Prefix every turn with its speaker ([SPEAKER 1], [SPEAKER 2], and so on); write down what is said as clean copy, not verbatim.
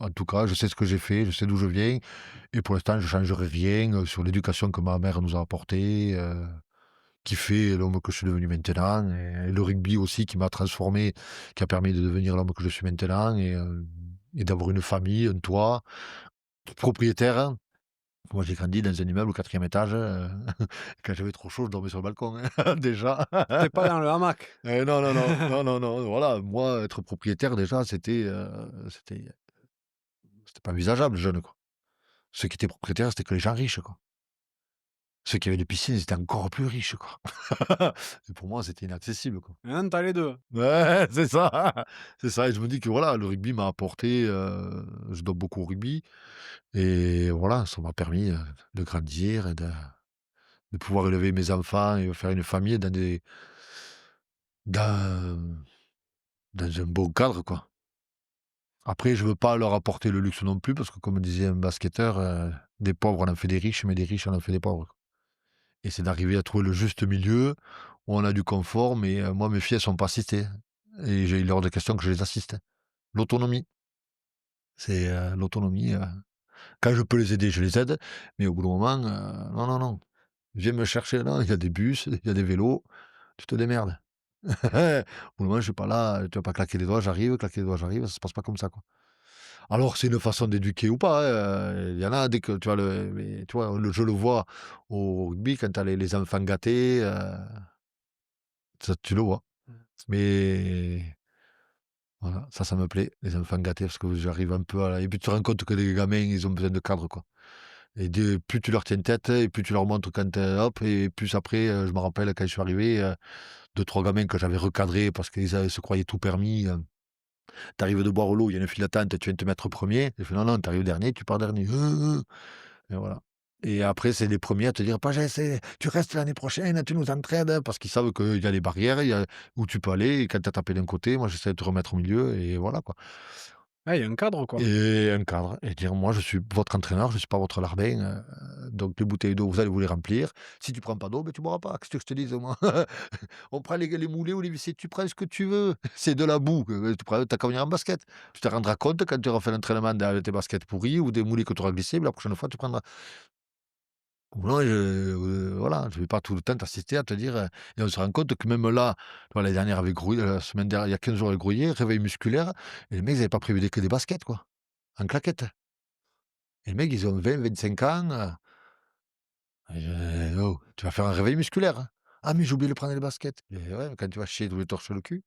[SPEAKER 1] En tout cas, je sais ce que j'ai fait, je sais d'où je viens et pour l'instant, je changerai rien, sur l'éducation que ma mère nous a apportée, qui fait l'homme que je suis devenu maintenant et le rugby aussi qui m'a transformé, qui a permis de devenir l'homme que je suis maintenant et d'avoir une famille, un toit, propriétaire, hein. Moi, j'ai grandi dans un immeuble au 4e étage, quand j'avais trop chaud, je dormais sur le balcon, hein, déjà.
[SPEAKER 2] Tu pas dans le hamac?
[SPEAKER 1] Non, non, non, non, non, non, voilà, moi, être propriétaire déjà, c'était pas envisageable jeune, quoi. Ceux qui étaient propriétaires, c'était que les gens riches, quoi. Ceux qui avaient des piscines, ils étaient encore plus riches, quoi. Et pour moi, c'était inaccessible, quoi.
[SPEAKER 2] Maintenant tu as les 2.
[SPEAKER 1] Ouais, c'est ça, c'est ça et je me dis que voilà, le rugby m'a apporté, je dois beaucoup au rugby et voilà, ça m'a permis, de grandir et de pouvoir élever mes enfants et faire une famille dans dans un bon cadre, quoi. Après, je veux pas leur apporter le luxe non plus parce que comme disait un basketteur, «Des pauvres, on en fait des riches, mais des riches, on en fait des pauvres». Et c'est d'arriver à trouver le juste milieu où on a du confort, mais moi, mes filles, elles sont pas assistées et il est hors de question que je les assiste. L'autonomie, c'est, l'autonomie, quand je peux les aider, je les aide, mais au bout d'un moment, non, non, non. Viens me chercher, non, il y a des bus, il y a des vélos, tu te démerdes. Au bout d'un moment, je suis pas là, tu vas pas claquer les doigts, j'arrive, claquer les doigts, j'arrive, ça se passe pas comme ça, quoi. Alors c'est une façon d'éduquer ou pas, hein, il y en a dès que tu vois mais tu vois, je le vois au rugby quand tu as les enfants gâtés, ça tu le vois.
[SPEAKER 2] Mmh.
[SPEAKER 1] Mais voilà, ça me plaît, les enfants gâtés parce que j'arrive un peu à et puis tu te rends compte que les gamins, ils ont besoin de cadre, quoi. Et plus tu leur tiens tête et plus tu leur montres quand, hop et plus après, je me rappelle quand je suis arrivé, 2-3 gamins que j'avais recadrés parce qu'ils se croyaient tout permis, tu arrives de boire l'eau, il y a une file d'attente, tu viens de te mettre premier. Je fais: «Non, non, tu arrives dernier, tu pars dernier». Et voilà. Et après, c'est les premiers à te dire: «Pas c'est tu restes l'année prochaine, tu nous entraînes», parce qu'ils savent qu'il y a les barrières, il y a où tu peux aller et quand tu as tapé d'un côté, moi j'essaie de te remettre au milieu et voilà, quoi.
[SPEAKER 2] Ah, il y a un cadre, quoi.
[SPEAKER 1] Et un cadre et dire: «Moi, je suis votre entraîneur, je suis pas votre larbin, donc les bouteilles d'eau, vous allez vous les remplir. Si tu prends pas d'eau, ben tu boiras pas. Qu'est-ce que je te dise, moi? On prend les moulées ou les wc, tu prends ce que tu veux. C'est de la boue, tu prends tu qu'à venir en basket. Tu te rendras compte quand tu auras fait l'entraînement avec tes baskets pourries ou des moulées que tu auras glissées, la prochaine fois, tu prendras». Non, voilà, je vais pas tout le temps t'assister à te dire, et on se rend compte que même là, tu vois, l'année dernière avec Grouillé, la semaine dernière, il y a 15 jours avec Grouillé, réveil musculaire et les mecs, ils avaient pas prévu que des baskets, quoi, en claquettes. Et les mecs, ils ont 20-25 ans, et «Oh, tu vas faire un réveil musculaire, hein?» «Ah mais j'ai oublié de prendre les baskets». «Et ouais, quand tu vas chier, tu veux torcher le cul».